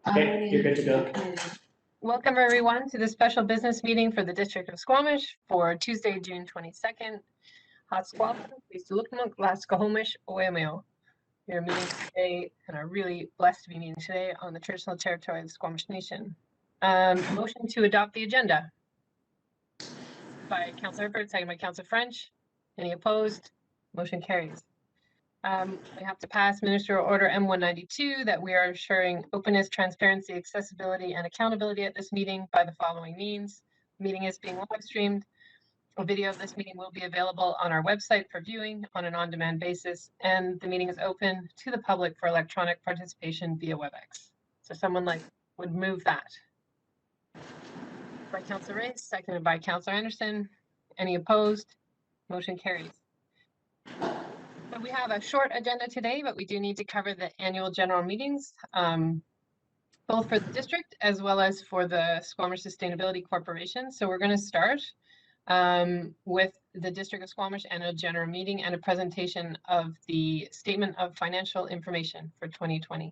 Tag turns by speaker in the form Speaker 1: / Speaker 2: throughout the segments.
Speaker 1: Okay, you're good to go.
Speaker 2: Welcome everyone to the special business meeting for the District of Squamish for Tuesday, June 22nd. Hot Squua, please to look last Squamish Oemeo. We are meeting today and are really blessed to be meeting today on the traditional territory of the Squamish Nation. Motion to adopt the agenda by Councillor Herbert, second by Councillor French. Any opposed? Motion carries. We have to pass Ministerial Order M192 that we are ensuring openness, transparency, accessibility, and accountability at this meeting by the following means. The meeting is being live streamed. A video of this meeting will be available on our website for viewing on an on-demand basis, and the meeting is open to the public for electronic participation via WebEx. So someone would move that. By Councillor Race, seconded by Councillor Anderson. Any opposed? Motion carries. So we have a short agenda today, but we do need to cover the annual general meetings, both for the district as well as for the Squamish Sustainability Corporation. So we're going to start with the District of Squamish Annual General Meeting and a presentation of the Statement of Financial Information for 2020.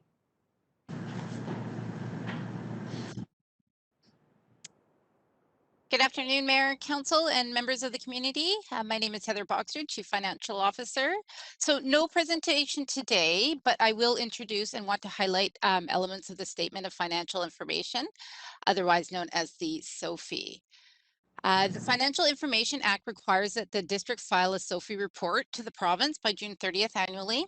Speaker 3: Good afternoon, Mayor, Council, and members of the community. My name is Heather Boxer, Chief Financial Officer. So no presentation today, but I will introduce and want to highlight elements of the Statement of Financial Information, otherwise known as the SOFI. The Financial Information Act requires that the district file a SOFI report to the province by June 30th annually.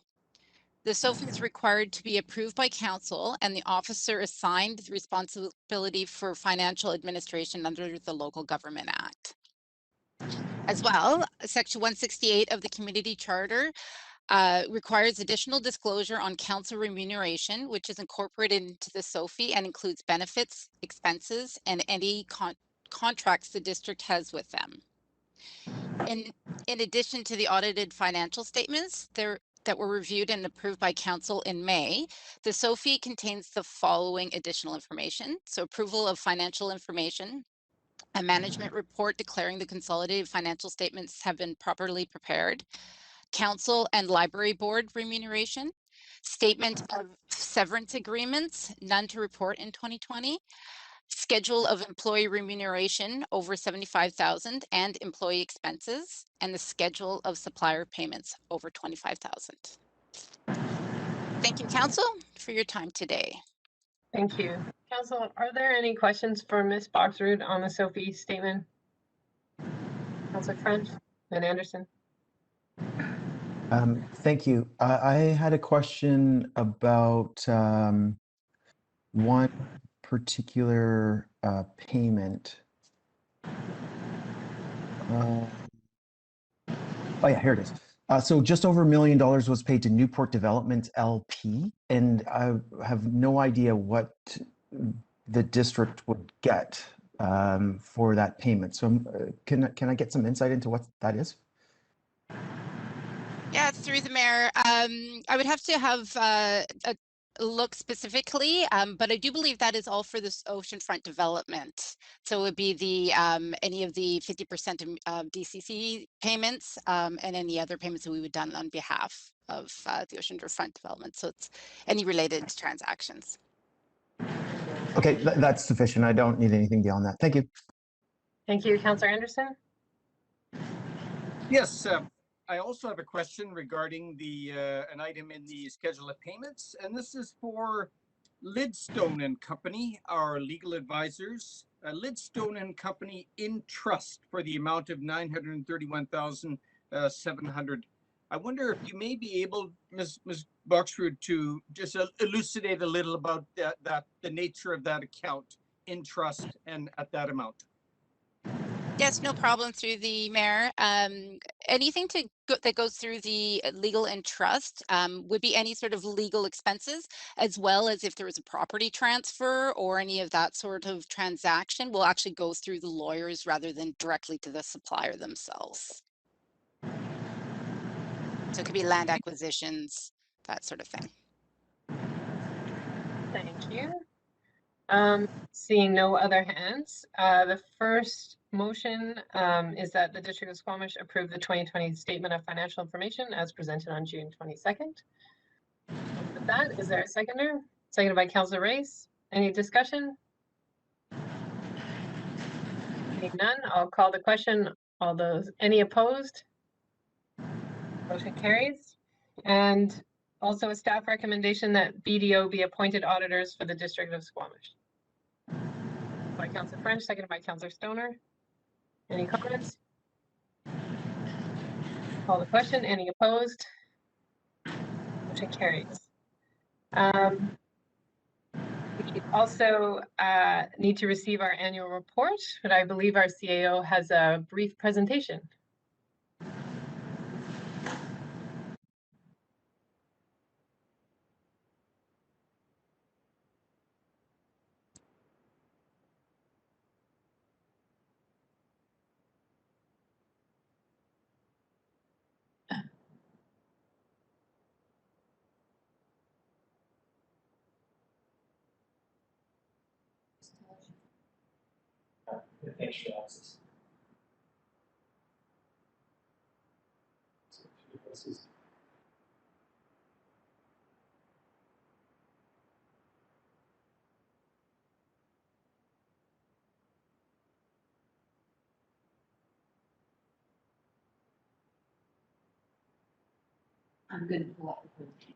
Speaker 3: The SOFI is required to be approved by council, and the officer assigned the responsibility for financial administration under the Local Government Act. As well, Section 168 of the Community Charter requires additional disclosure on council remuneration, which is incorporated into the SOFI and includes benefits, expenses, and any contracts the district has with them. In addition to the audited financial statements, that were reviewed and approved by council in May, the SOFI contains the following additional information. So approval of financial information, a management report declaring the consolidated financial statements have been properly prepared, council and library board remuneration, statement of severance agreements, none to report in 2020, schedule of employee remuneration over 75,000 and employee expenses, and the schedule of supplier payments over 25,000. Thank you, Council, for your time today.
Speaker 2: Thank you. Council, are there any questions for Ms. Boxrud on the SOFI statement? Councillor French and Anderson.
Speaker 4: Thank you. I had a question about one particular payment. Oh yeah, here it is. So just over $1 million was paid to Newport Development LP, and I have no idea what the district would get for that payment. So can I get some insight into what that is?
Speaker 3: Yeah, through the mayor. I would have to have a look specifically, but I do believe that is all for this oceanfront development. So it would be the any of the 50% of DCC payments and any other payments that we would done on behalf of the oceanfront development. So it's any related transactions.
Speaker 4: Okay, that's sufficient. I don't need anything beyond that. Thank you.
Speaker 2: Thank you, Councillor Anderson.
Speaker 1: Yes, I also have a question regarding the an item in the schedule of payments, and this is for Lidstone and Company, our legal advisors. Lidstone and Company in trust for the amount of 931,700. I wonder if you may be able, Ms. Boxrud, to just elucidate a little about the nature of that account in trust and at that amount.
Speaker 3: Yes, no problem, through the mayor. Anything that goes through the legal and trust would be any sort of legal expenses, as well as if there was a property transfer or any of that sort of transaction will actually go through the lawyers rather than directly to the supplier themselves. So it could be land acquisitions, that sort of thing.
Speaker 2: Thank you. Seeing no other hands, the first motion is that the District of Squamish approve the 2020 Statement of Financial Information as presented on June 22nd. that, is there a seconder? Seconded by Councillor Race. Any discussion? Seeing none, I'll call the question. All those, any opposed? Motion carries. And also a staff recommendation that BDO be appointed auditors for the District of Squamish. By Councillor French, seconded by Councillor Stoner. Any comments? Call the question. Any opposed? Motion carries. We also need to receive our annual report, but I believe our CAO has a brief presentation.
Speaker 5: Thanks for the access.
Speaker 6: I'm going to pull up the presentation.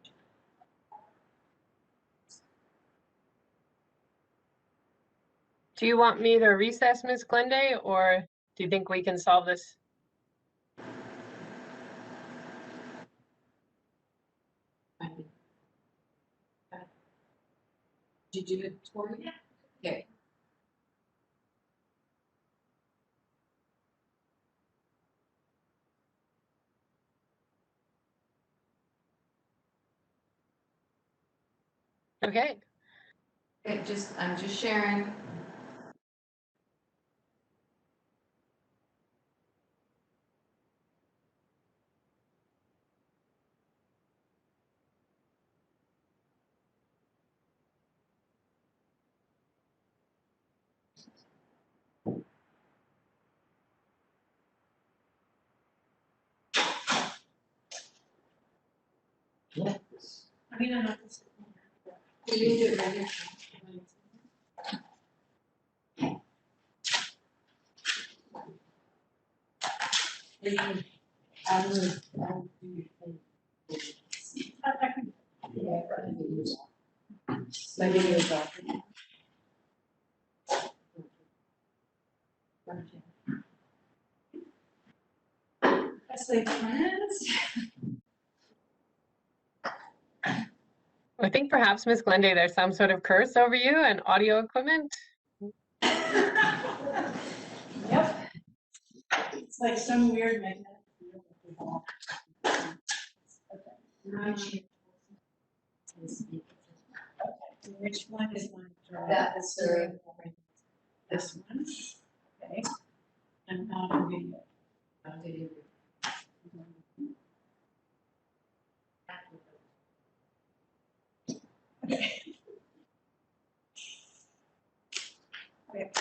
Speaker 2: Do you want me to recess, Ms. Glende, or do you think we can solve this?
Speaker 6: Did you do it, Tori? Yeah. Okay.
Speaker 2: Okay.
Speaker 6: I'm just sharing.
Speaker 5: Yes.
Speaker 6: I mean, I'm not. We can do it right here. My video is off. That's like plans.
Speaker 2: I think perhaps, Ms. Glende, there's some sort of curse over you and audio equipment.
Speaker 6: Yep. It's like some weird magnetic field. Okay. Which one is one? That's the this one. Okay. And not on video. On video. Okay. Okay.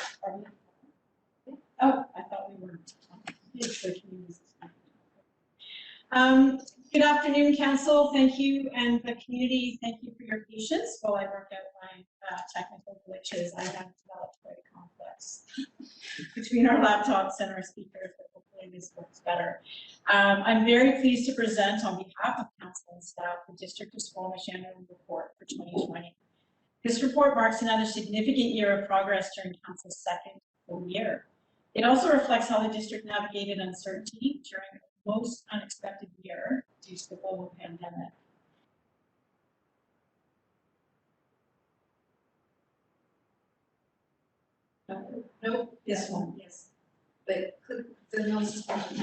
Speaker 6: Oh, I thought we were. Good afternoon, Council. Thank you, and the community. Thank you for your patience while I work out my technical glitches. I have developed quite a complex between our laptops and our speakers, but hopefully this works better. I'm very pleased to present on behalf of Council and staff the District of Squamish Annual Report for 2020. This report marks another significant year of progress during Council's second full year. It also reflects how the district navigated uncertainty during a most unexpected year due to the global pandemic. No, this one, yes. But click the notes button.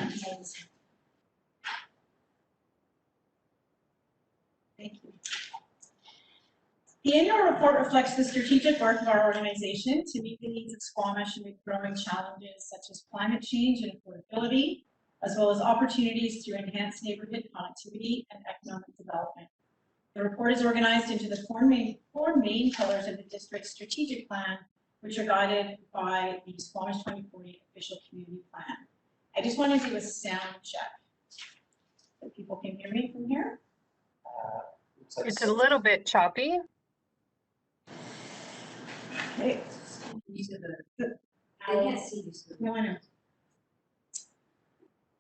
Speaker 6: Thank you. The annual report reflects the strategic work of our organization to meet the needs of Squamish amid growing challenges such as climate change and affordability, as well as opportunities to enhance neighborhood connectivity and economic development. The report is organized into the four main pillars of the district's strategic plan, which are guided by the Squamish 2040 official community plan. I just want to do a sound check so people can hear me from here.
Speaker 2: It's a little bit choppy.
Speaker 6: Okay.
Speaker 5: I can't see you.
Speaker 6: No, I know.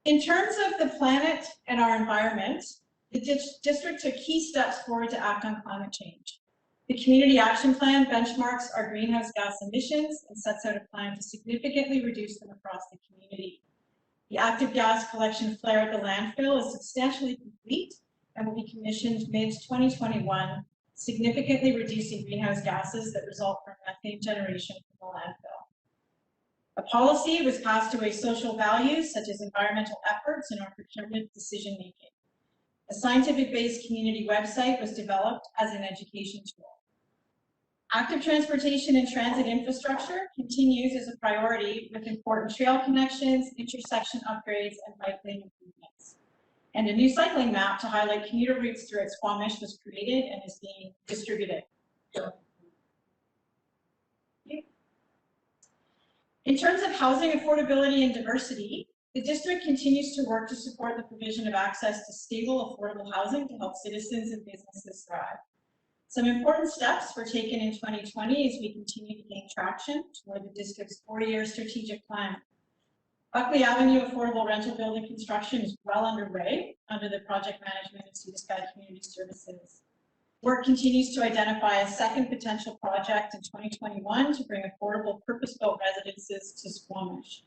Speaker 6: In terms of the planet and our environment, the district took key steps forward to act on climate change. The Community Action Plan benchmarks our greenhouse gas emissions and sets out a plan to significantly reduce them across the community. The active gas collection flare at the landfill is substantially complete and will be commissioned mid-2021, significantly reducing greenhouse gases that result from methane generation from the landfill. A policy was passed to weigh social values such as environmental efforts in our procurement decision-making. A scientific-based community website was developed as an education tool. Active transportation and transit infrastructure continues as a priority with important trail connections, intersection upgrades, and bike lane improvements. And a new cycling map to highlight commuter routes throughout Squamish was created and is being distributed. In terms of housing affordability and diversity, the district continues to work to support the provision of access to stable, affordable housing to help citizens and businesses thrive. Some important steps were taken in 2020 as we continue to gain traction toward the district's 4-year strategic plan. Buckley Avenue affordable rental building construction is well underway under the project management of Sea to Sky Community Services. Work continues to identify a second potential project in 2021 to bring affordable purpose-built residences to Squamish.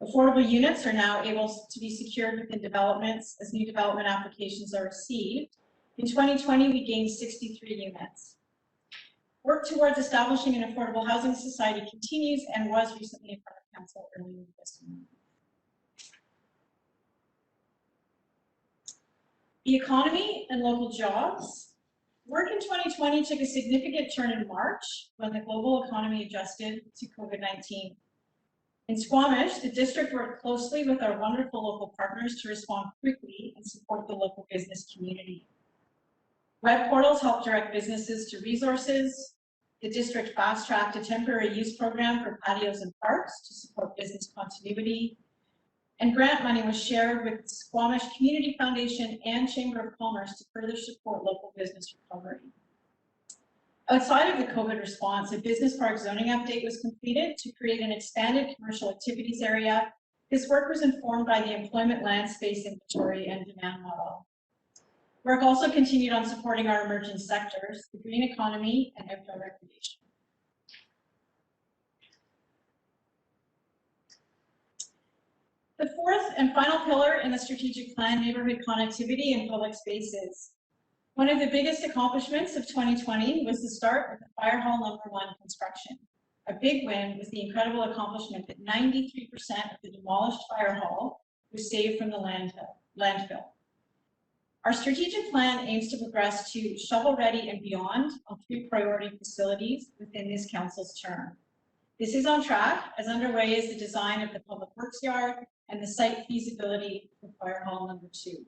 Speaker 6: Affordable units are now able to be secured within developments as new development applications are received. In 2020, we gained 63 units. Work towards establishing an affordable housing society continues and was recently in front of council earlier this month. The economy and local jobs. Work in 2020 took a significant turn in March when the global economy adjusted to COVID-19. In Squamish, the district worked closely with our wonderful local partners to respond quickly and support the local business community. Web portals help direct businesses to resources. The district fast-tracked a temporary use program for patios and parks to support business continuity. And grant money was shared with the Squamish Community Foundation and Chamber of Commerce to further support local business recovery. Outside of the COVID response, a business park zoning update was completed to create an expanded commercial activities area. This work was informed by the employment land space inventory and demand model. Work also continued on supporting our emerging sectors, the green economy and outdoor recreation. The fourth and final pillar in the strategic plan, neighborhood connectivity and public spaces. One of the biggest accomplishments of 2020 was the start of the Fire Hall number 1 construction. A big win was the incredible accomplishment that 93% of the demolished fire hall was saved from the landfill. Our strategic plan aims to progress to shovel-ready and beyond on 3 priority facilities within this council's term. This is on track, as underway is the design of the public works yard and the site feasibility for Fire Hall number 2.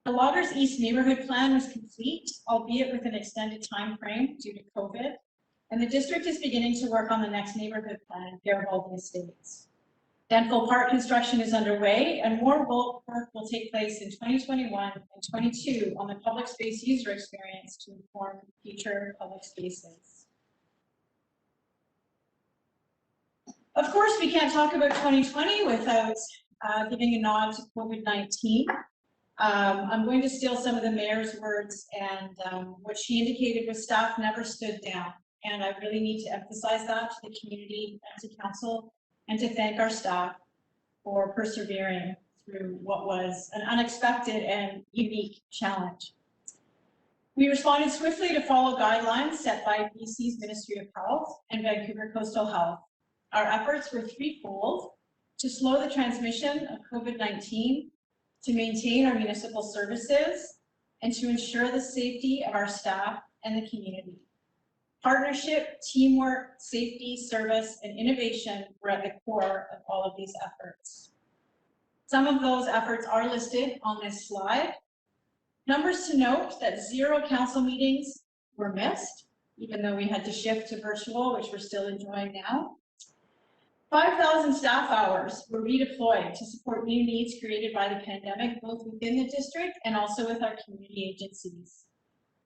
Speaker 6: The Loggers East neighborhood plan was complete, albeit with an extended time frame due to COVID, and the district is beginning to work on the next neighborhood plan, Garibaldi Estates. Denville Park construction is underway, and more work will take place in 2021 and 22 on the public space user experience to inform future public spaces. Of course, we can't talk about 2020 without giving a nod to COVID-19. I'm going to steal some of the mayor's words, and what she indicated was staff never stood down. And I really need to emphasize that to the community and to council, and to thank our staff for persevering through what was an unexpected and unique challenge. We responded swiftly to follow guidelines set by BC's Ministry of Health and Vancouver Coastal Health. Our efforts were threefold: to slow the transmission of COVID-19, to maintain our municipal services, and to ensure the safety of our staff and the community. Partnership, teamwork, safety, service, and innovation were at the core of all of these efforts. Some of those efforts are listed on this slide. Numbers to note that 0 council meetings were missed, even though we had to shift to virtual, which we're still enjoying now. 5,000 staff hours were redeployed to support new needs created by the pandemic, both within the district and also with our community agencies.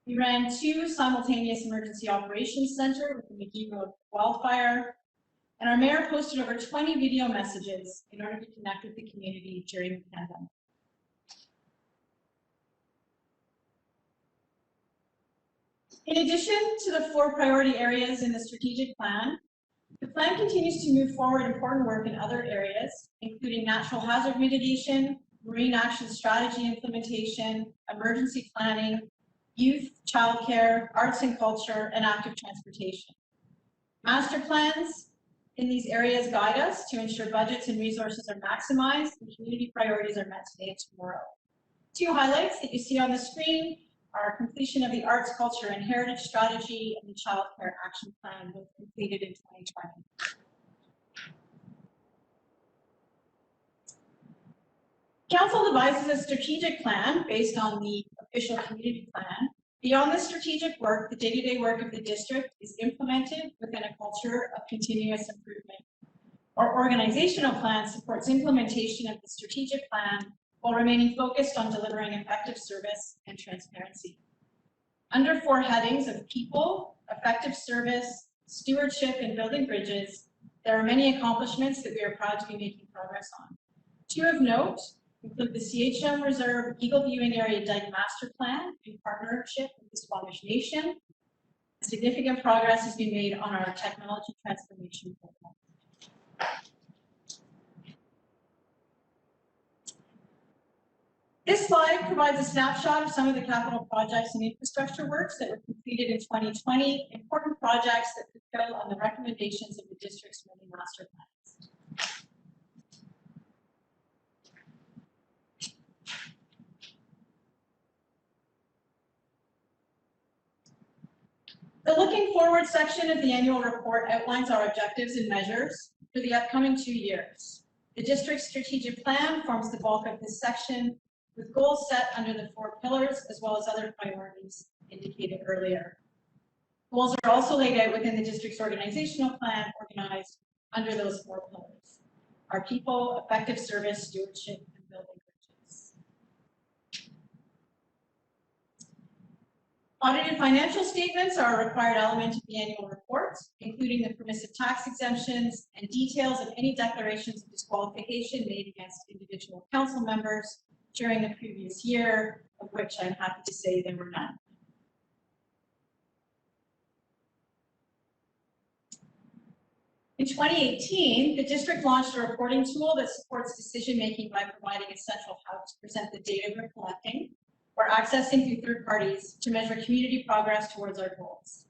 Speaker 6: We ran 2 simultaneous emergency operations center with the McGee Road wildfire, and our mayor posted over 20 video messages in order to connect with the community during the pandemic. In addition to the 4 priority areas in the strategic plan, the plan continues to move forward important work in other areas, including natural hazard mitigation, marine action strategy implementation, emergency planning, youth, childcare, arts and culture, and active transportation. Master plans in these areas guide us to ensure budgets and resources are maximized and community priorities are met today and tomorrow. 2 highlights that you see on the screen are completion of the arts, culture, and heritage strategy and the child care action plan, both completed in 2020. Council devises a strategic plan based on the official community plan. Beyond the strategic work, the day-to-day work of the district is implemented within a culture of continuous improvement. Our organizational plan supports implementation of the strategic plan while remaining focused on delivering effective service and transparency. Under 4 headings of people, effective service, stewardship, and building bridges, there are many accomplishments that we are proud to be making progress on. 2 of note include the CHM Reserve Eagle Viewing Area Dike Master Plan in partnership with the Squamish Nation. Significant progress has been made on our technology transformation program. This slide provides a snapshot of some of the capital projects and infrastructure works that were completed in 2020, important projects that fulfill on the recommendations of the district's many master plans. The looking forward section of the annual report outlines our objectives and measures for the upcoming 2 years. The district's strategic plan forms the bulk of this section, with goals set under the 4 pillars, as well as other priorities indicated earlier. Goals are also laid out within the district's organizational plan, organized under those 4 pillars. Our people, effective service, stewardship, and building bridges. Audited financial statements are a required element of the annual report, including the permissive tax exemptions and details of any declarations of disqualification made against individual council members during the previous year, of which I'm happy to say there were none. In 2018, the district launched a reporting tool that supports decision-making by providing a central hub to present the data we're collecting or accessing through third parties to measure community progress towards our goals.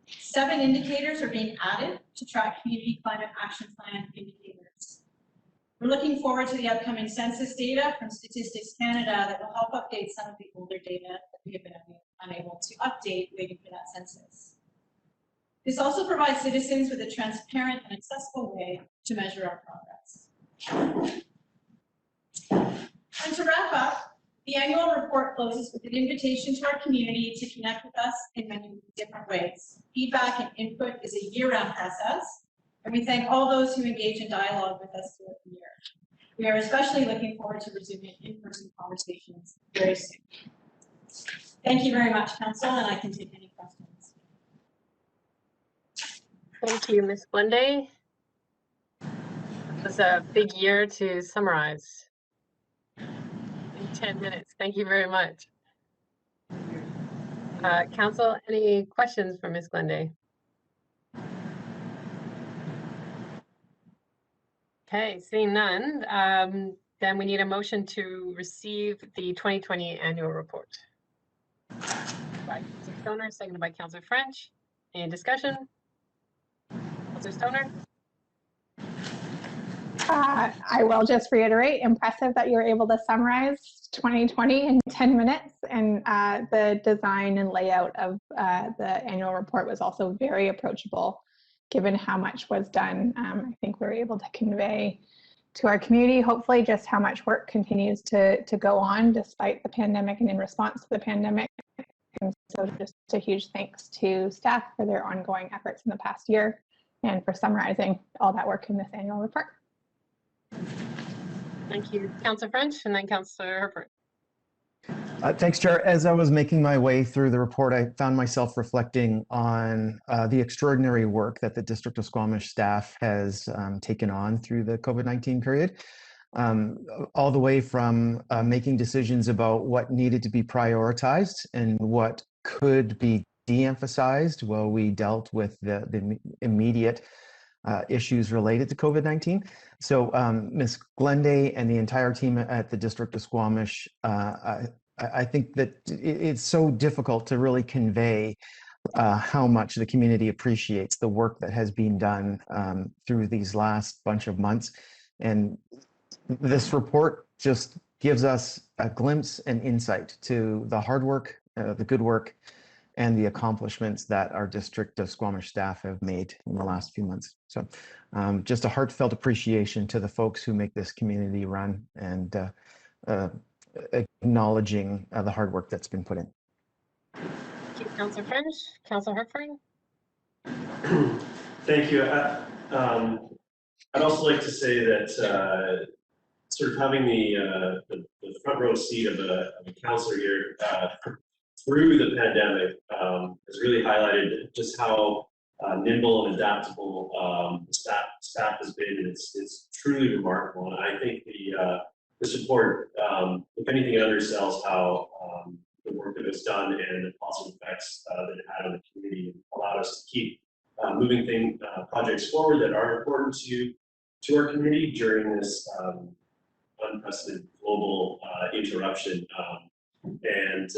Speaker 6: 7 indicators are being added to track community climate action plan indicators. We're looking forward to the upcoming census data from Statistics Canada that will help update some of the older data that we have been unable to update waiting for that census. This also provides citizens with a transparent and accessible way to measure our progress. And to wrap up, the annual report closes with an invitation to our community to connect with us in many different ways. Feedback and input is a year-round process, and we thank all those who engage in dialogue with us throughout the year. We are especially looking forward to resuming in-person conversations very soon. Thank you very much, Council, and I can take any questions.
Speaker 2: Thank you, Ms. Glende. It was a big year to summarize in 10 minutes. Thank you very much. Council, any questions for Ms. Glende? Okay, seeing none, then we need a motion to receive the 2020 annual report. By Councilor Stoner, seconded by Councilor French. Any discussion? Councilor Stoner?
Speaker 7: I will just reiterate, impressive that you were able to summarize 2020 in 10 minutes, and the design and layout of the annual report was also very approachable, given how much was done. I think we were able to convey to our community, hopefully, just how much work continues to go on despite the pandemic and in response to the pandemic. And so just a huge thanks to staff for their ongoing efforts in the past year and for summarizing all that work in this annual report.
Speaker 2: Thank you, Councillor French, and then Councillor Herford.
Speaker 4: Thanks, Chair. As I was making my way through the report, I found myself reflecting on the extraordinary work that the District of Squamish staff has taken on through the COVID-19 period, all the way from making decisions about what needed to be prioritized and what could be de-emphasized while we dealt with the immediate issues related to COVID-19. So Ms. Glenday and the entire team at the District of Squamish, I think that it's so difficult to really convey how much the community appreciates the work that has been done through these last bunch of months. And this report just gives us a glimpse and insight to the hard work, the good work, and the accomplishments that our District of Squamish staff have made in the last few months. So just a heartfelt appreciation to the folks who make this community run, and acknowledging the hard work that's been put in.
Speaker 2: Thank you, Councillor French. Councillor Herford.
Speaker 8: Thank you. I'd also like to say that sort of having the front row seat of a councillor here through the pandemic has really highlighted just how nimble and adaptable the staff has been. It's truly remarkable, and I think this report, if anything, it undersells how the work that was done and the positive effects that it had on the community allowed us to keep moving projects forward that are important to our community during this unprecedented global interruption. And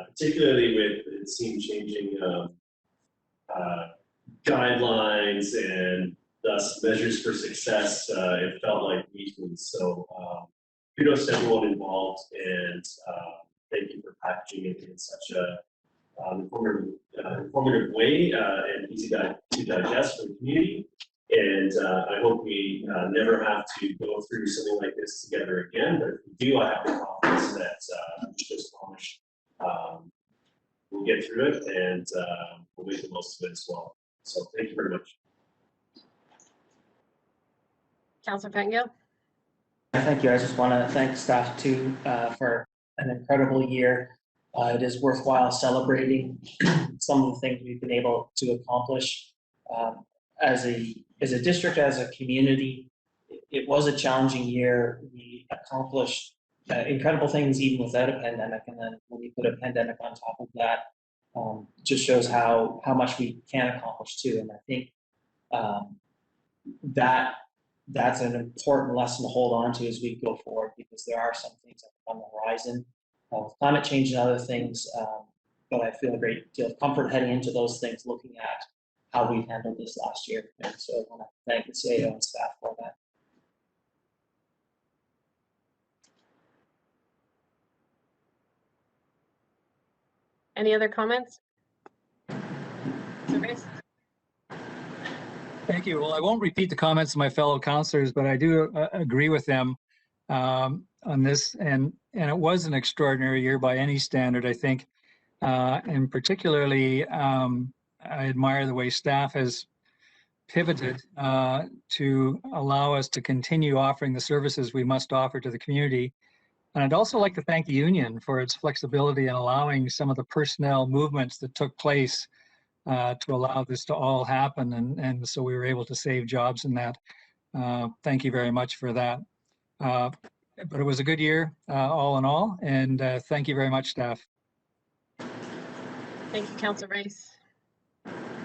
Speaker 8: particularly with, it seemed, changing guidelines and thus measures for success, it felt like weeklies. So kudos to everyone involved, and thank you for packaging it in such a informative way and easy to digest for the community. And I hope we never have to go through something like this together again. But if we do, I have the confidence that Squamish will get through it, and we'll make the most of it as well. So thank you very much.
Speaker 2: Councillor Pettengill.
Speaker 5: Thank you. I just want to thank staff too for an incredible year. It is worthwhile celebrating some of the things we've been able to accomplish as a district, as a community. It was a challenging year. We accomplished incredible things even without a pandemic, and then when you put a pandemic on top of that, just shows how much we can accomplish too. And I think that's an important lesson to hold on to as we go forward, because there are some things on the horizon with climate change and other things, but I feel a great deal of comfort heading into those things, looking at how we've handled this last year. And so I want to thank the CAO and staff for that.
Speaker 2: Any other comments?
Speaker 9: Thank you. Well, I won't repeat the comments of my fellow councillors, but I do agree with them on this. And it was an extraordinary year by any standard, I think. And particularly, I admire the way staff has pivoted to allow us to continue offering the services we must offer to the community. And I'd also like to thank the union for its flexibility in allowing some of the personnel movements that took place to allow this to all happen. And so we were able to save jobs in that. Thank you very much for that. But it was a good year all in all. And thank you very much, staff.
Speaker 2: Thank you, Councillor Rice.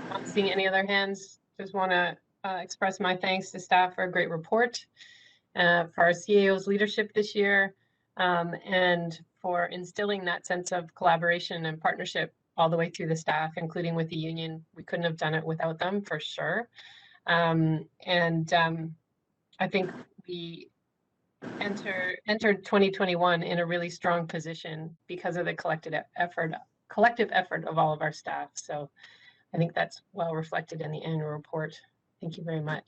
Speaker 2: Not seeing any other hands. Just want to express my thanks to staff for a great report, for our CAO's leadership this year, and for instilling that sense of collaboration and partnership all the way through the staff, including with the union. We couldn't have done it without them, for sure. I think we entered 2021 in a really strong position because of the collective effort of all of our staff. So I think that's well reflected in the annual report. Thank you very much.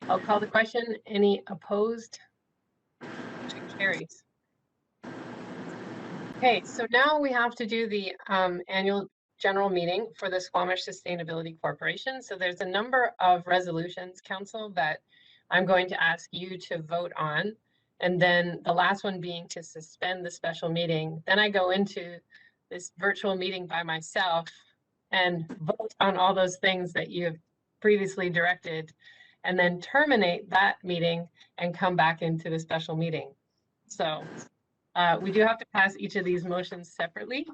Speaker 2: I'll call the question. Any opposed? Motion carries. Okay, so now we have to do the annual general meeting for the Squamish Sustainability Corporation. So there's a number of resolutions, Council, that I'm going to ask you to vote on. And then the last one being to suspend the special meeting. Then I go into this virtual meeting by myself and vote on all those things that you have previously directed, and then terminate that meeting and come back into the special meeting. So we do have to pass each of these motions separately.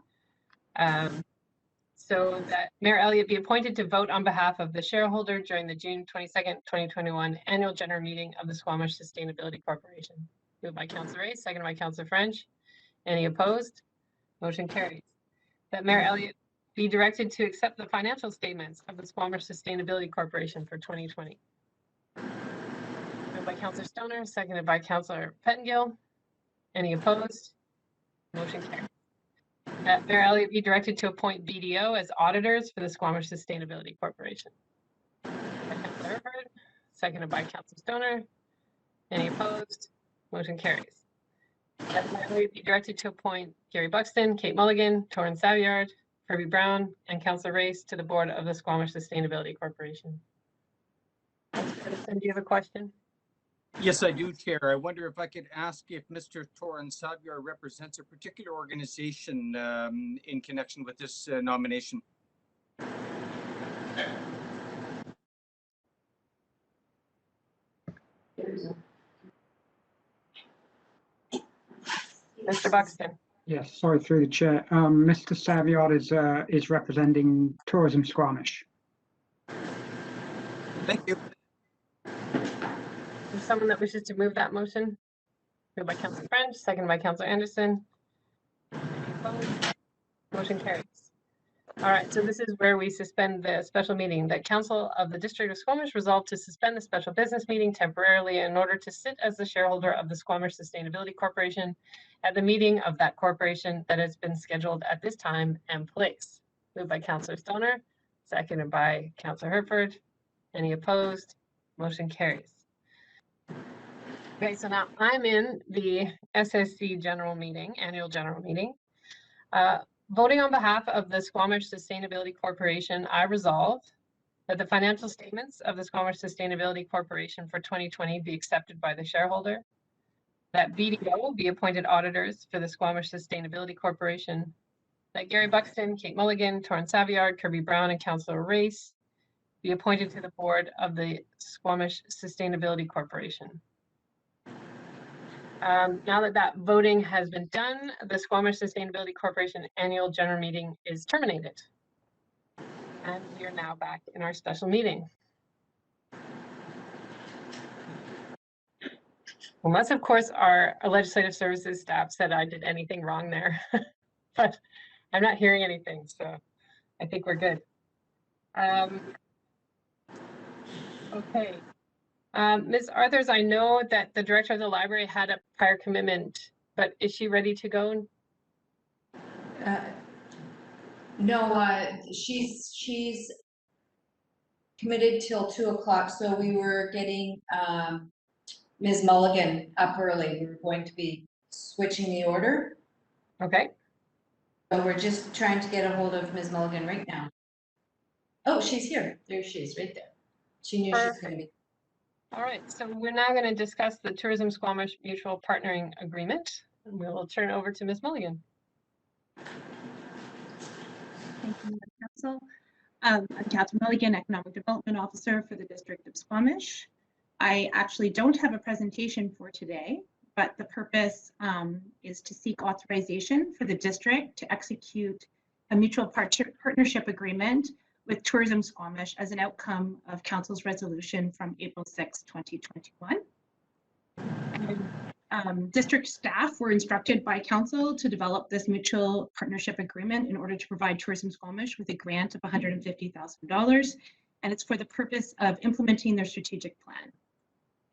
Speaker 2: So that Mayor Elliott be appointed to vote on behalf of the shareholder during the June 22nd, 2021 annual general meeting of the Squamish Sustainability Corporation. Moved by Councillor Ray, seconded by Councillor French. Any opposed? Motion carries. That Mayor Elliott be directed to accept the financial statements of the Squamish Sustainability Corporation for 2020. Moved by Councillor Stoner, seconded by Councillor Pettengill. Any opposed? Motion carries. That Mayor Elliott be directed to appoint BDO as auditors for the Squamish Sustainability Corporation. By Councillor Herford, seconded by Councillor Stoner. Any opposed? Motion carries. That Mayor Elliott be directed to appoint Gary Buxton, Kate Mulligan, Torrin Saviard, Kirby Brown, and Councillor Race to the board of the Squamish Sustainability Corporation. Councillor Edison, do you have a question?
Speaker 1: Yes, I do, Chair. I wonder if I could ask if Mr. Torrin Saviar represents a particular organization in connection with this nomination.
Speaker 2: Mr. Buxton.
Speaker 10: Yes, sorry, through the chair. Mr. Saviard is representing Tourism Squamish.
Speaker 1: Thank you.
Speaker 2: Is someone that wishes to move that motion? Moved by Councillor French, seconded by Councillor Anderson. Any opposed? Motion carries. All right, so this is where we suspend the special meeting. That Council of the District of Squamish resolved to suspend the special business meeting temporarily in order to sit as the shareholder of the Squamish Sustainability Corporation at the meeting of that corporation that has been scheduled at this time and place. Moved by Councillor Stoner, seconded by Councillor Herford. Any opposed? Motion carries. Okay, so now I'm in the SSC general meeting, annual general meeting. Voting on behalf of the Squamish Sustainability Corporation, I resolve that the financial statements of the Squamish Sustainability Corporation for 2020 be accepted by the shareholder, that BDO be appointed auditors for the Squamish Sustainability Corporation, that Gary Buxton, Kate Mulligan, Torrin Saviard, Kirby Brown, and Councillor Race be appointed to the board of the Squamish Sustainability Corporation. Now that that voting has been done, the Squamish Sustainability Corporation annual general meeting is terminated. And we are now back in our special meeting. Unless, of course, our legislative services staff said I did anything wrong there, but I'm not hearing anything, so I think we're good. Okay. Ms. Arthurs, I know that the director of the library had a prior commitment, but is she ready to go?
Speaker 11: No, she's committed till 2 o'clock, so we were getting Ms. Mulligan up early. We were going to be switching the order.
Speaker 2: Okay.
Speaker 11: So we're just trying to get a hold of Ms. Mulligan right now. Oh, she's here. There she is, right there. She knew she's going to be.
Speaker 2: All right, so we're now going to discuss the Tourism Squamish Mutual Partnering Agreement. And we will turn it over to Ms. Mulligan.
Speaker 6: Thank you, Council. I'm Catherine Mulligan, Economic Development Officer for the District of Squamish. I actually don't have a presentation for today, but the purpose is to seek authorization for the district to execute a mutual partnership agreement with Tourism Squamish as an outcome of Council's resolution from April 6, 2021. District staff were instructed by Council to develop this mutual partnership agreement in order to provide Tourism Squamish with a grant of $150,000, and it's for the purpose of implementing their strategic plan.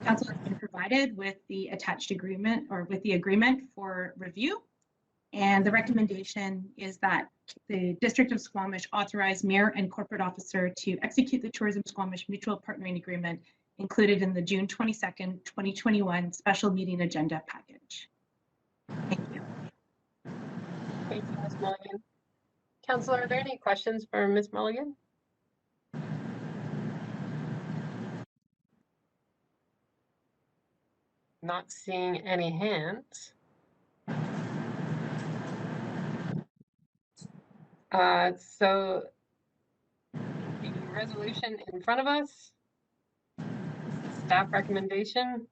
Speaker 6: Council has been provided with the attached agreement or with the agreement for review, and the recommendation is that the District of Squamish authorize Mayor and Corporate Officer to execute the Tourism Squamish Mutual Partnering Agreement included in the June 22nd, 2021 special meeting agenda package. Thank you.
Speaker 2: Thank you, Ms. Mulligan. Council, are there any questions for Ms. Mulligan? Not seeing any hands. So the resolution in front of us, staff recommendation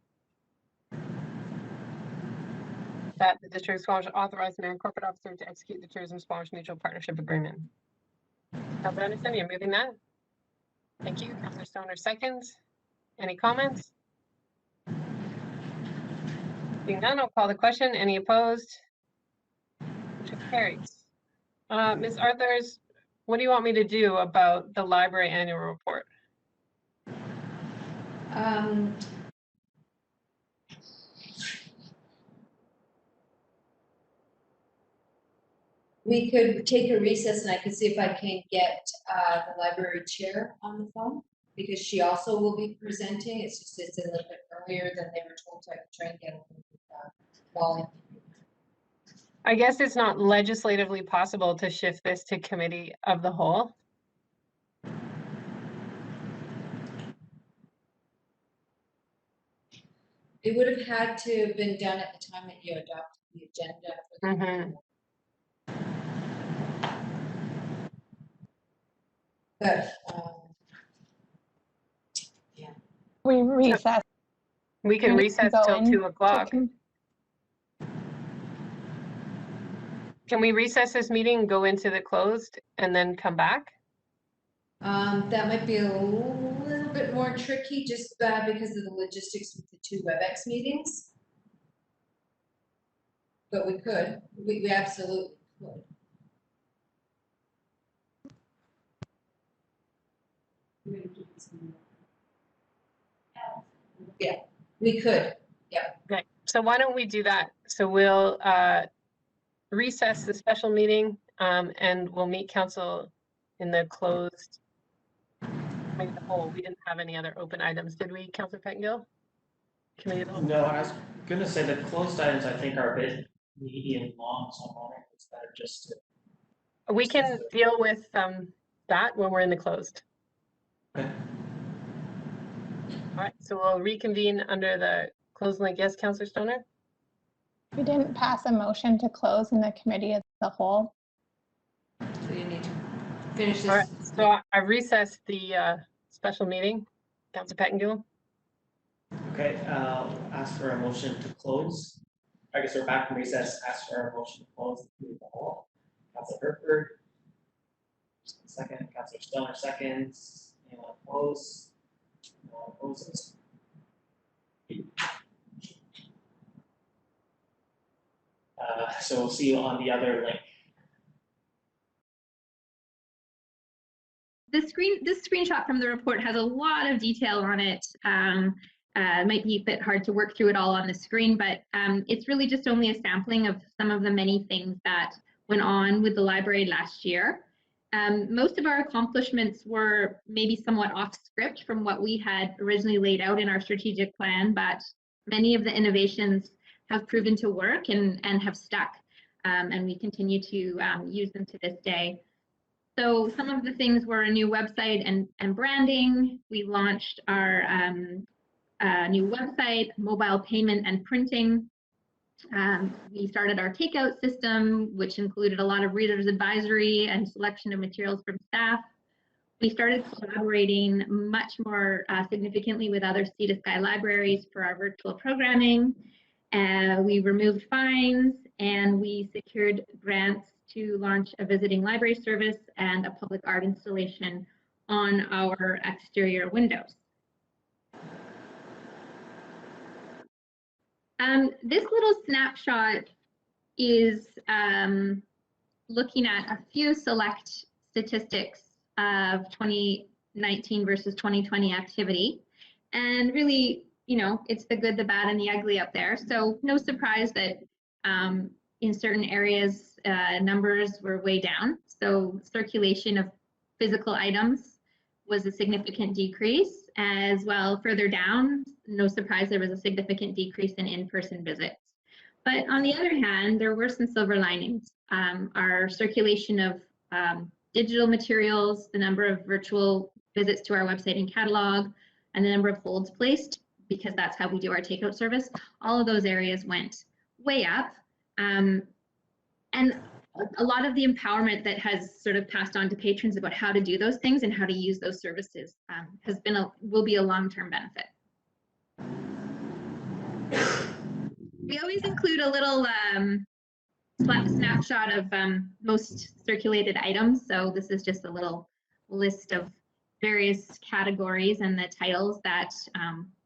Speaker 2: that the District of Squamish authorize Mayor and Corporate Officer to execute the Tourism Squamish Mutual Partnership Agreement. Councilor Anderson, you're moving that? Thank you. Councilor Stoner seconds. Any comments? Seeing none, I'll call the question. Any opposed? Motion carries. Ms. Arthurs, what do you want me to do about the library annual report?
Speaker 11: We could take a recess and I could see if I can get the library chair on the phone, because she also will be presenting. It's just it's a little bit earlier than they were told, so I could try and get volume.
Speaker 2: I guess it's not legislatively possible to shift this to committee of the whole.
Speaker 11: It would have had to have been done at the time that you adopted the agenda for the but yeah.
Speaker 7: We recess.
Speaker 2: We can recess till 2 o'clock. Can we recess this meeting, go into the closed, and then come back?
Speaker 11: That might be a little bit more tricky just because of the logistics with the 2 WebEx meetings. But we could. We absolutely could. Yeah, we could. Yeah.
Speaker 2: Okay, so why don't we do that? So we'll recess the special meeting and we'll meet council in the closed committee of the whole. We didn't have any other open items, did we, Councilor Pettengill? Committee of the whole?
Speaker 5: No, I was gonna say the closed items I think are a bit meaty and long, so I'm wondering if it's better just to.
Speaker 2: We can deal with that when we're in the closed.
Speaker 5: Okay.
Speaker 2: All right, so we'll reconvene under the closed link. Yes, Councilor Stoner?
Speaker 7: We didn't pass a motion to close in the committee of the whole.
Speaker 11: So you need to finish this.
Speaker 2: All right, so I recessed the special meeting. Councilor Pettengill?
Speaker 5: Okay, ask for a motion to close. I guess we're back from recess. Ask for a motion to close the hall. Councilor Herford. Second. Councilor Stoner seconds. Anyone opposed? No one opposes. So we'll see you on the other link.
Speaker 12: This screenshot from the report has a lot of detail on it. It might be a bit hard to work through it all on the screen, but it's really just only a sampling of some of the many things that went on with the library last year. Most of our accomplishments were maybe somewhat off script from what we had originally laid out in our strategic plan, but many of the innovations have proven to work and have stuck, and we continue to use them to this day. So some of the things were a new website and branding. We launched our new website, mobile payment and printing. We started our takeout system, which included a lot of readers advisory and selection of materials from staff. We started collaborating much more significantly with other Sea to Sky libraries for our virtual programming. We removed fines and we secured grants to launch a visiting library service and a public art installation on our exterior windows. This little snapshot is looking at a few select statistics of 2019 versus 2020 activity. And really, you know, it's the good, the bad, and the ugly up there. So no surprise that in certain areas, numbers were way down. So circulation of physical items was a significant decrease. As well, further down, no surprise, there was a significant decrease in in-person visits. But on the other hand, there were some silver linings. Our circulation of digital materials, the number of virtual visits to our website and catalog, and the number of holds placed, because that's how we do our takeout service. All of those areas went way up. And a lot of the empowerment that has sort of passed on to patrons about how to do those things and how to use those services will be a long-term benefit. We always include a little snapshot of most circulated items. So this is just a little list of various categories and the titles that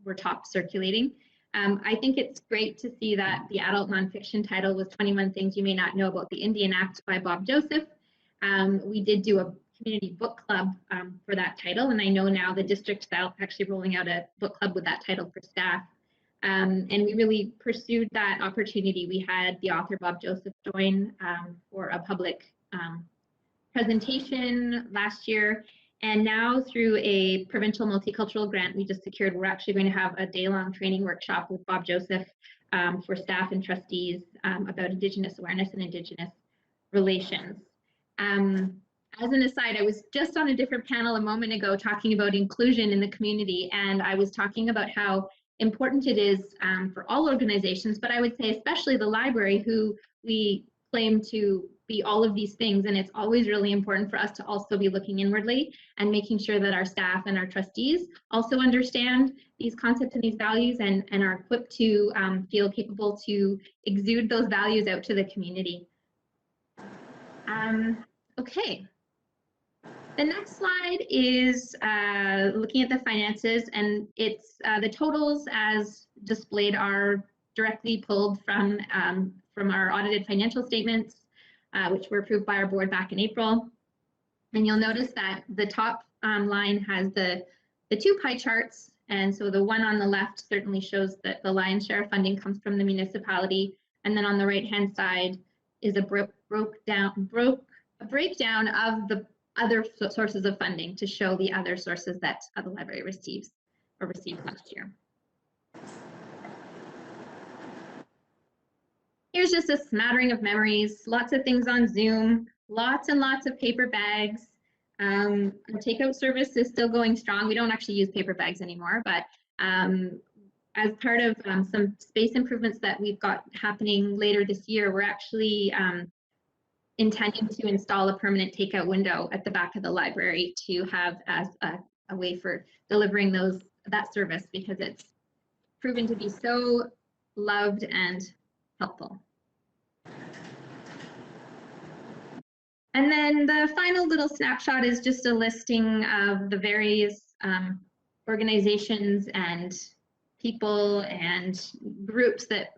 Speaker 12: were top circulating. I think it's great to see that the adult nonfiction title was 21 Things You May Not Know About the Indian Act by Bob Joseph. We did do a community book club for that title, and I know now the district is actually rolling out a book club with that title for staff. And we really pursued that opportunity. We had the author Bob Joseph join for a public presentation last year. And now through a provincial multicultural grant we just secured, we're actually going to have a day-long training workshop with Bob Joseph for staff and trustees about Indigenous awareness and Indigenous relations. As an aside, I was just on a different panel a moment ago talking about inclusion in the community, and I was talking about how important it is for all organizations, but I would say especially the library, who we claim to be all of these things, and it's always really important for us to also be looking inwardly and making sure that our staff and our trustees also understand these concepts and these values and are equipped to feel capable to exude those values out to the community. Okay. The next slide is looking at the finances, and it's the totals as displayed are directly pulled from our audited financial statements, which were approved by our board back in April. And you'll notice that the top line has the two pie charts, and so the one on the left certainly shows that the lion's share of funding comes from the municipality, and then on the right-hand side is a breakdown of the other sources of funding to show the other sources that the library received last year. Here's just a smattering of memories, lots of things on Zoom, lots and lots of paper bags. Our takeout service is still going strong. We don't actually use paper bags anymore, but as part of some space improvements that we've got happening later this year, we're actually intending to install a permanent takeout window at the back of the library to have as a way for delivering that service, because it's proven to be so loved and helpful. And then the final little snapshot is just a listing of the various organizations and people and groups that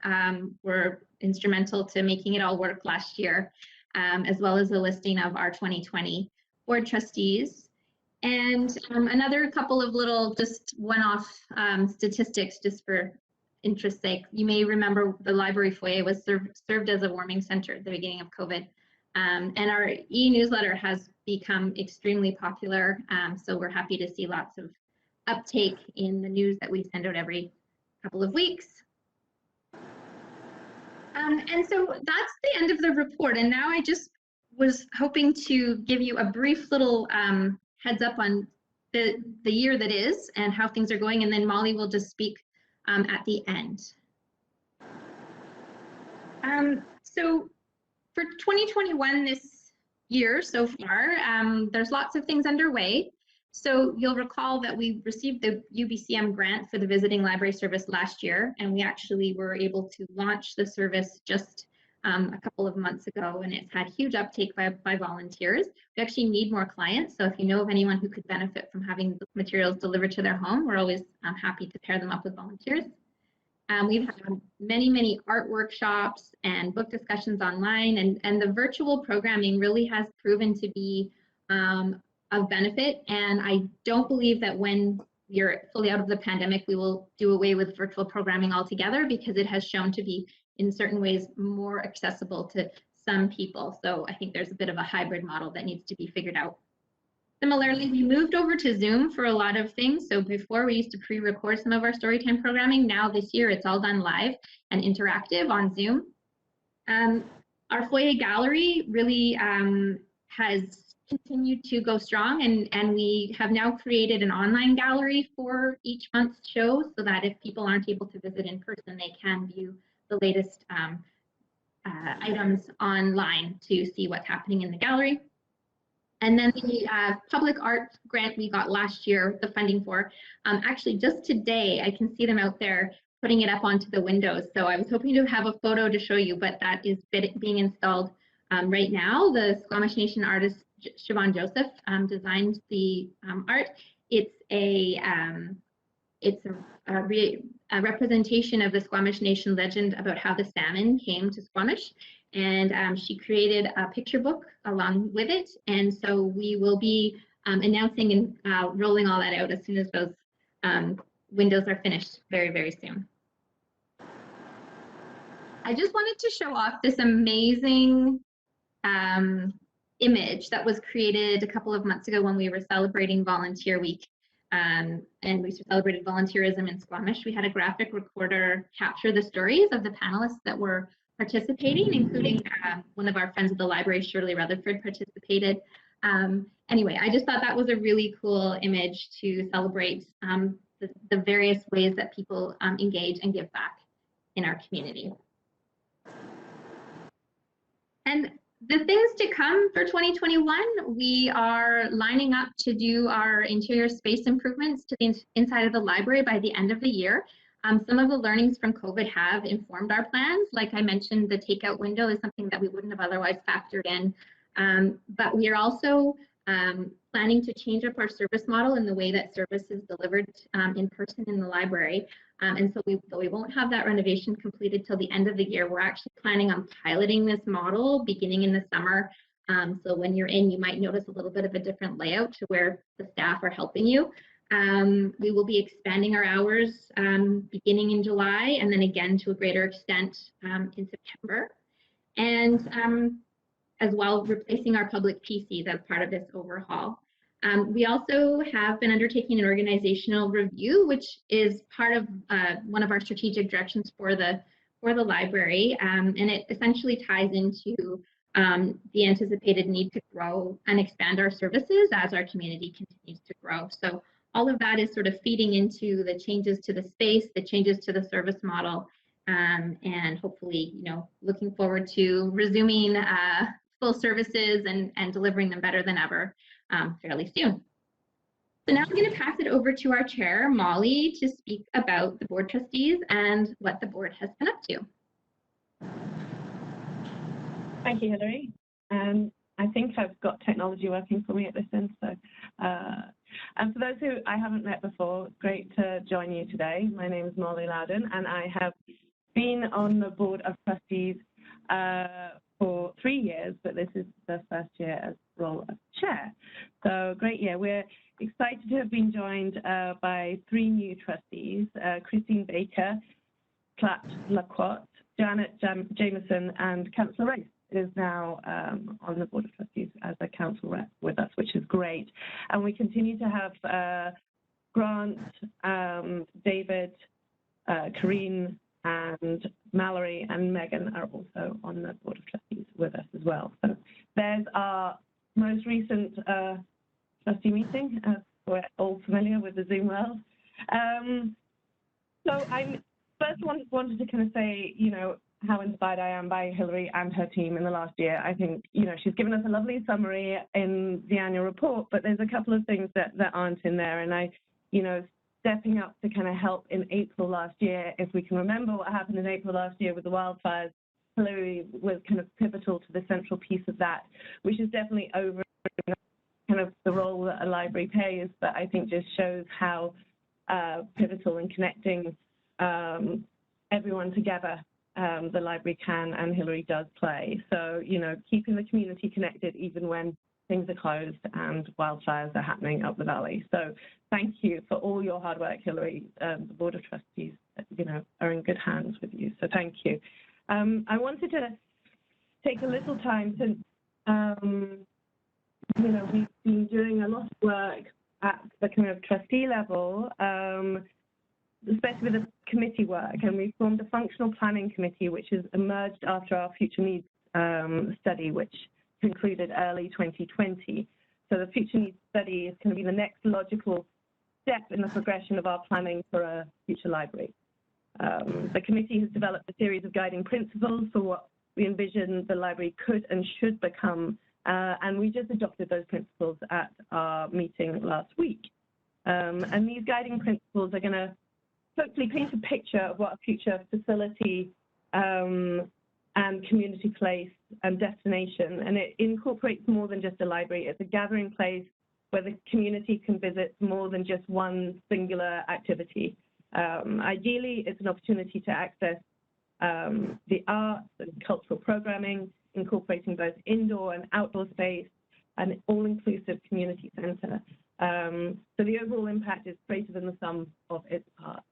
Speaker 12: were instrumental to making it all work last year, as well as a listing of our 2020 board trustees. And another couple of little just one-off statistics just for interest's sake. You may remember the library foyer was served as a warming center at the beginning of COVID. And our e-newsletter has become extremely popular. So we're happy to see lots of uptake in the news that we send out every couple of weeks. And so that's the end of the report. And now I just was hoping to give you a brief little heads up on the year that is and how things are going. And then Molly will just speak at the end. So for 2021 this year so far, there's lots of things underway. So you'll recall that we received the UBCM grant for the visiting library service last year, and we actually were able to launch the service just a couple of months ago, and it's had huge uptake by volunteers. We actually need more clients, so if you know of anyone who could benefit from having the materials delivered to their home, we're always happy to pair them up with volunteers. We've had many art workshops and book discussions online, and the virtual programming really has proven to be of benefit. And I don't believe that when you're fully out of the pandemic, we will do away with virtual programming altogether, because it has shown to be in certain ways more accessible to some people. So I think there's a bit of a hybrid model that needs to be figured out. Similarly, we moved over to Zoom for a lot of things. So before we used to pre-record some of our storytime programming. Now this year it's all done live and interactive on Zoom. Our foyer gallery really has continued to go strong, and we have now created an online gallery for each month's show so that if people aren't able to visit in person, they can view the latest items online to see what's happening in the gallery. And then the public art grant we got last year, the funding for, actually just today, I can see them out there putting it up onto the windows. So I was hoping to have a photo to show you, but that is being installed right now. The Squamish Nation artist Siobhan Joseph designed the art. It's a representation of the Squamish Nation legend about how the salmon came to Squamish. And she created a picture book along with it. And so we will be announcing and rolling all that out as soon as those windows are finished very, very soon. I just wanted to show off this amazing image that was created a couple of months ago when we were celebrating Volunteer Week. And we celebrated volunteerism in Squamish. We had a graphic recorder capture the stories of the panelists that were participating, including one of our friends at the library, Shirley Rutherford, participated. Anyway, I just thought that was a really cool image to celebrate the various ways that people engage and give back in our community. And the things to come for 2021, we are lining up to do our interior space improvements to the inside of the library by the end of the year. Some of the learnings from COVID have informed our plans. Like I mentioned, the takeout window is something that we wouldn't have otherwise factored in. But we are also planning to change up our service model in the way that service is delivered in person in the library. And so we won't have that renovation completed till the end of the year. We're actually planning on piloting this model beginning in the summer. So when you're in, you might notice a little bit of a different layout to where the staff are helping you. We will be expanding our hours beginning in July and then again to a greater extent in September. And as well, replacing our public PCs as part of this overhaul. We also have been undertaking an organizational review, which is part of one of our strategic directions for the library, and it essentially ties into the anticipated need to grow and expand our services as our community continues to grow. So all of that is sort of feeding into the changes to the space, the changes to the service model, and hopefully, looking forward to resuming full services and delivering them better than ever fairly soon. So now I'm going to pass it over to our chair, Molly, to speak about the board trustees and what the board has been up to.
Speaker 13: Thank you, Hilary. I think I've got technology working for me at this end. So, and for those who I haven't met before, great to join you today. My name is Molly Loudon, and I have been on the board of trustees for 3 years, but this is the first year as role of chair. So great year. We're excited to have been joined by 3 new trustees, Christine Baker, Clat Laquat, Janet Jameson, and Councillor Race is now on the board of trustees as a council rep with us, which is great. And we continue to have Grant, David, Karine, and Mallory and Megan are also on the board of trustees with us as well. So there's our most recent trustee meeting. We're all familiar with the Zoom world. So I first wanted to kind of say, how inspired I am by Hilary and her team in the last year. I think, she's given us a lovely summary in the annual report, but there's a couple of things that aren't in there. And I, stepping up to kind of help in April last year, if we can remember what happened in April last year with the wildfires, Hilary was kind of pivotal to the central piece of that, which is definitely over kind of the role that a library plays, but I think just shows how pivotal in connecting everyone together the library can and Hilary does play. So, keeping the community connected even when things are closed and wildfires are happening up the valley. So thank you for all your hard work, Hilary. The Board of Trustees, are in good hands with you. So thank you. I wanted to take a little time since, we've been doing a lot of work at the kind of trustee level, especially with the committee work, and we formed a functional planning committee, which has emerged after our future needs study, which concluded early 2020. So the future needs study is going to be the next logical step in the progression of our planning for a future library. The committee has developed a series of guiding principles for what we envision the library could and should become, and we just adopted those principles at our meeting last week. And these guiding principles are going to hopefully paint a picture of what a future facility and community place and destination, and it incorporates more than just a library. It's a gathering place where the community can visit more than just one singular activity. Ideally, it's an opportunity to access the arts and cultural programming, incorporating both indoor and outdoor space, an all-inclusive community center. So the overall impact is greater than the sum of its parts.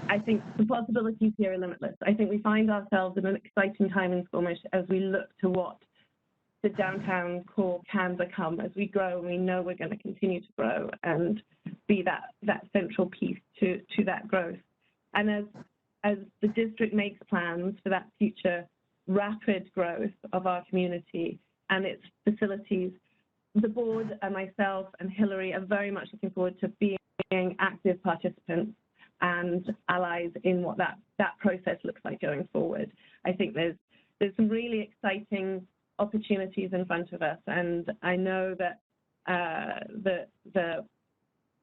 Speaker 13: I think the possibilities here are limitless. I think we find ourselves in an exciting time in Squamish as we look to what the downtown core can become as we grow, and we know we're going to continue to grow and be that central piece to that growth. And as the district makes plans for that future rapid growth of our community and its facilities, the board and myself and Hillary are very much looking forward to being active participants and allies in what that process looks like going forward. I think there's some really exciting opportunities in front of us, and I know that the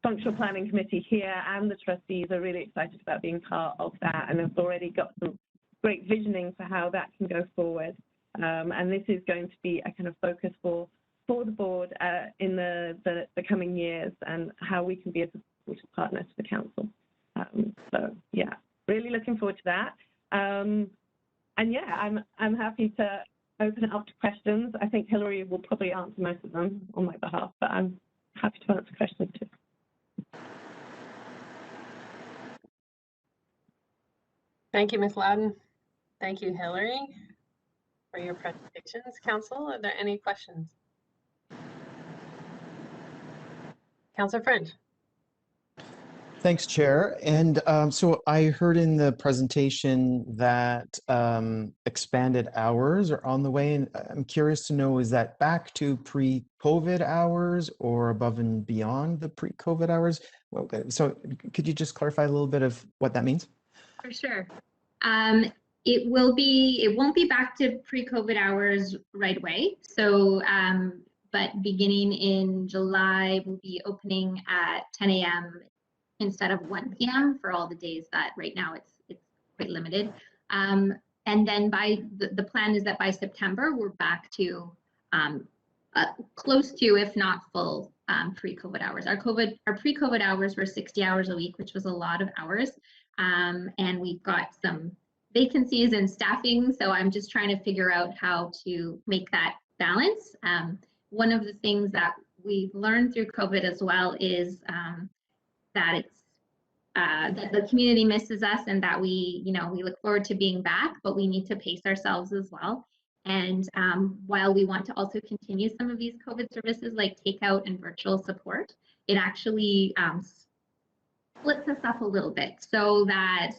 Speaker 13: functional planning committee here and the trustees are really excited about being part of that, and have already got some great visioning for how that can go forward. And this is going to be a kind of focus for the board in the coming years, and how we can be a supportive partner to the council. So yeah, really looking forward to that. And yeah, I'm happy to open it up to questions. I think Hillary will probably answer most of them on my behalf, but I'm happy to answer questions too.
Speaker 2: Thank you, Ms. Loudon. Thank you, Hillary, for your presentations. Council, are there any questions? Councillor French.
Speaker 4: Thanks, Chair. And so I heard in the presentation that expanded hours are on the way, and I'm curious to know, is that back to pre-COVID hours or above and beyond the pre-COVID hours? Well, so could you just clarify a little bit of what that means?
Speaker 12: For sure. It won't be back to pre-COVID hours right away. So, but beginning in July, we'll be opening at 10 a.m. instead of 1 p.m. for all the days that right now it's quite limited. And then by the plan is that by September, we're back to close to, if not full, pre-COVID hours. Our pre-COVID hours were 60 hours a week, which was a lot of hours. And we've got some vacancies in staffing, so I'm just trying to figure out how to make that balance. One of the things that we've learned through COVID as well is that it's that the community misses us, and that we look forward to being back, but we need to pace ourselves as well. And while we want to also continue some of these COVID services like takeout and virtual support, it actually splits us up a little bit, so that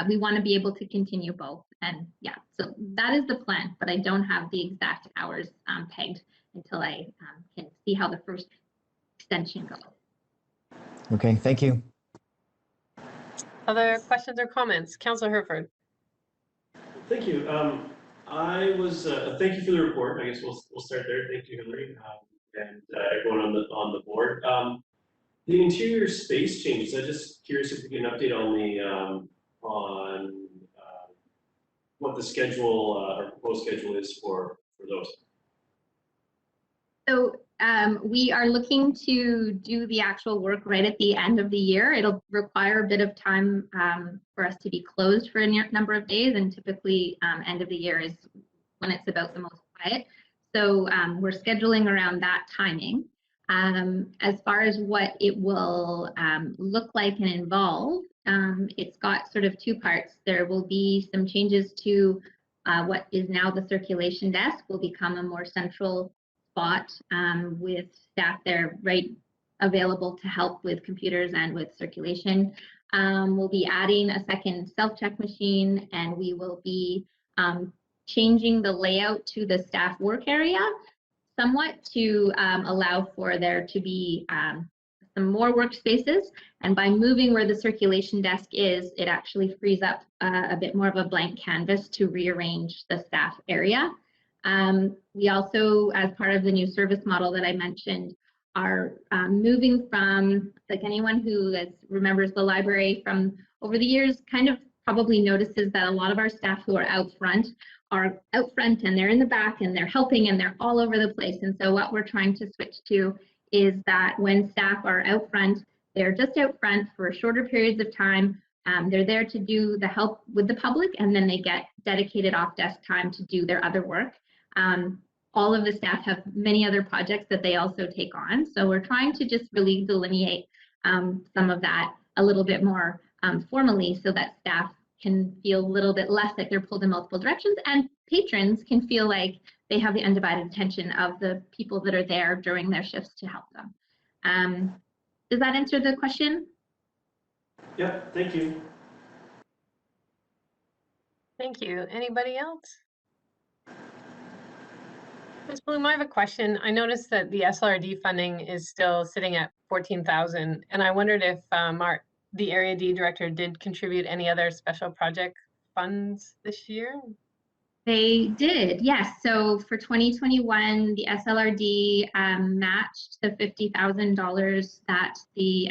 Speaker 12: we want to be able to continue both. And yeah, so that is the plan, but I don't have the exact hours pegged until I can see how the first extension goes.
Speaker 4: Okay, thank you.
Speaker 2: Other questions or comments? Councillor Herford.
Speaker 8: Thank you. Thank you for the report. I guess we'll start there. Thank you, Hillary, and everyone on the board. The interior space changes. I'm just curious if we can update on what the schedule or proposed schedule is for those.
Speaker 12: So we are looking to do the actual work right at the end of the year. It'll require a bit of time for us to be closed for a number of days, and typically end of the year is when it's about the most quiet. So we're scheduling around that timing. As far as what it will look like and involve, it's got sort of two parts. There will be some changes to what is now the circulation desk will become a more central spot with staff there right available to help with computers and with circulation. We'll be adding a second self-check machine, and we will be changing the layout to the staff work area somewhat to allow for there to be some more workspaces. And by moving where the circulation desk is, it actually frees up a bit more of a blank canvas to rearrange the staff area. We also, as part of the new service model that I mentioned, are moving from, like anyone who remembers the library from over the years kind of probably notices that a lot of our staff who are out front and they're in the back and they're helping and they're all over the place. And so what we're trying to switch to is that when staff are out front, they're just out front for shorter periods of time. They're there to do the help with the public, and then they get dedicated off-desk time to do their other work. All of the staff have many other projects that they also take on. So we're trying to just really delineate some of that a little bit more formally so that staff can feel a little bit less like they're pulled in multiple directions, and patrons can feel like they have the undivided attention of the people that are there during their shifts to help them. Does that answer the question?
Speaker 8: Yep, thank you.
Speaker 2: Thank you. Anybody else? Ms. Bloom, I have a question. I noticed that the SLRD funding is still sitting at 14,000, and I wondered if the Area D director did contribute any other special project funds this year?
Speaker 12: They did, yes. So for 2021, the SLRD matched the $50,000 that the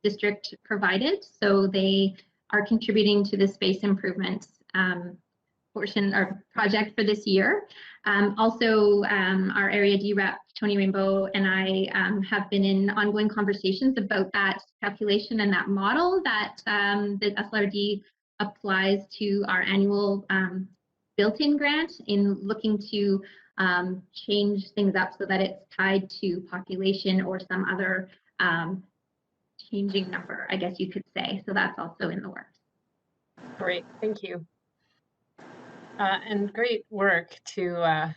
Speaker 12: district provided. So they are contributing to the space improvements portion or project for this year. Also, our Area D rep, Tony Rainbow, and I have been in ongoing conversations about that calculation and that model that the SLRD applies to our annual built-in grant, in looking to change things up so that it's tied to population or some other changing number, I guess you could say. So that's also in the works.
Speaker 2: Great, thank you. And great work to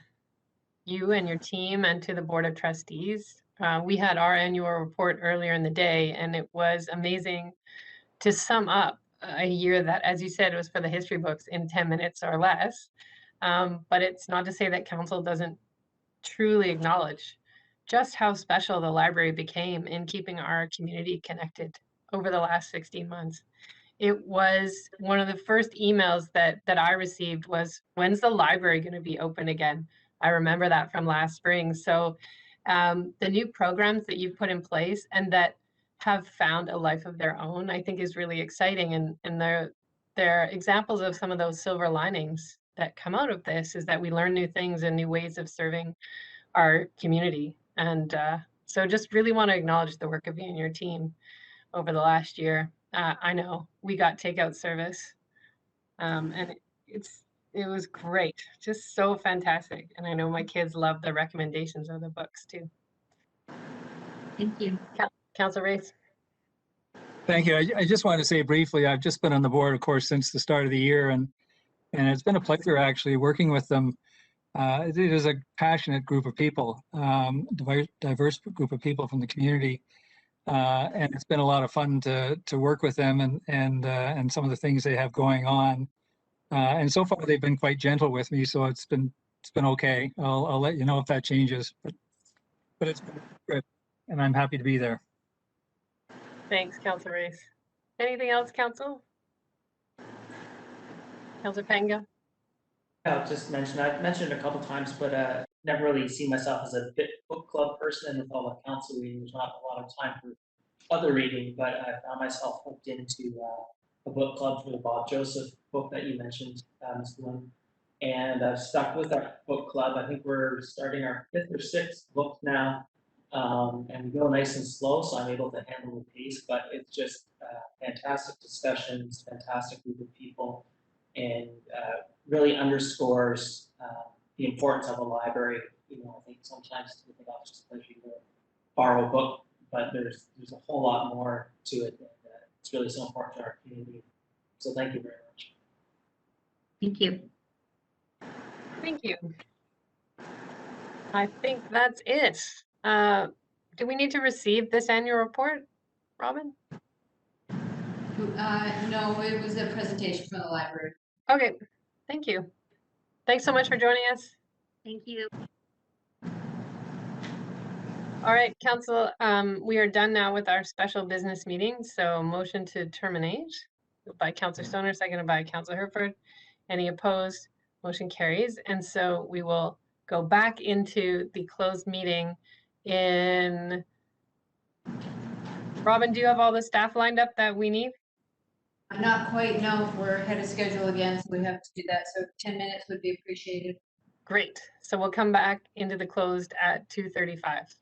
Speaker 2: you and your team and to the Board of Trustees. We had our annual report earlier in the day, and it was amazing to sum up a year that, as you said, was for the history books in 10 minutes or less. But it's not to say that council doesn't truly acknowledge just how special the library became in keeping our community connected over the last 16 months. It was one of the first emails that I received was, when's the library going to be open again? I remember that from last spring. So the new programs that you've put in place and that have found a life of their own, I think is really exciting. And they're examples of some of those silver linings that come out of this, is that we learn new things and new ways of serving our community. And so just really want to acknowledge the work of you and your team over the last year. I know we got takeout service and it was great, just so fantastic. And I know my kids love the recommendations of the books too.
Speaker 12: Thank you.
Speaker 2: Councilor Race.
Speaker 9: Thank you. I just wanted to say briefly, I've just been on the board, of course, since the start of the year, and it's been a pleasure actually working with them. It is a passionate group of people, diverse group of people from the community. And it's been a lot of fun to work with them and some of the things they have going on. And so far they've been quite gentle with me, so it's been okay. I'll let you know if that changes, but it's been good, and I'm happy to be there.
Speaker 2: Thanks, Councilor Race. Anything else, Council? Councilor Panga?
Speaker 5: I've mentioned it a couple times, but never really seen myself as a book club person, and with all the council reading, there's not a lot of time for other reading, but I found myself hooked into a book club for the Bob Joseph book that you mentioned, Ms. Bloom. And I've stuck with our book club. I think we're starting our 5th or 6th book now, and we go nice and slow, so I'm able to handle the pace, but it's just fantastic discussions, fantastic group of people, and really underscores the importance of a library. You know, I think sometimes we think, oh, it's just a place you go borrow a book, but there's a whole lot more to it, and it's really so important to our community. So thank you very much.
Speaker 12: Thank you.
Speaker 2: Thank you. I think that's it. Do we need to receive this annual report, Robin?
Speaker 11: No, it was a presentation from the library.
Speaker 2: Okay, thank you. Thanks so much for joining us.
Speaker 12: Thank you.
Speaker 2: All right, council, we are done now with our special business meeting. So motion to terminate by Councillor Stoner, seconded by Councillor Herford. Any opposed? Motion carries. And so we will go back into the closed meeting in. Robin, do you have all the staff lined up that we need?
Speaker 11: Not quite, no, we're ahead of schedule again, so we have to do that. So 10 minutes would be appreciated.
Speaker 2: Great. So we'll come back into the closed at 2:35.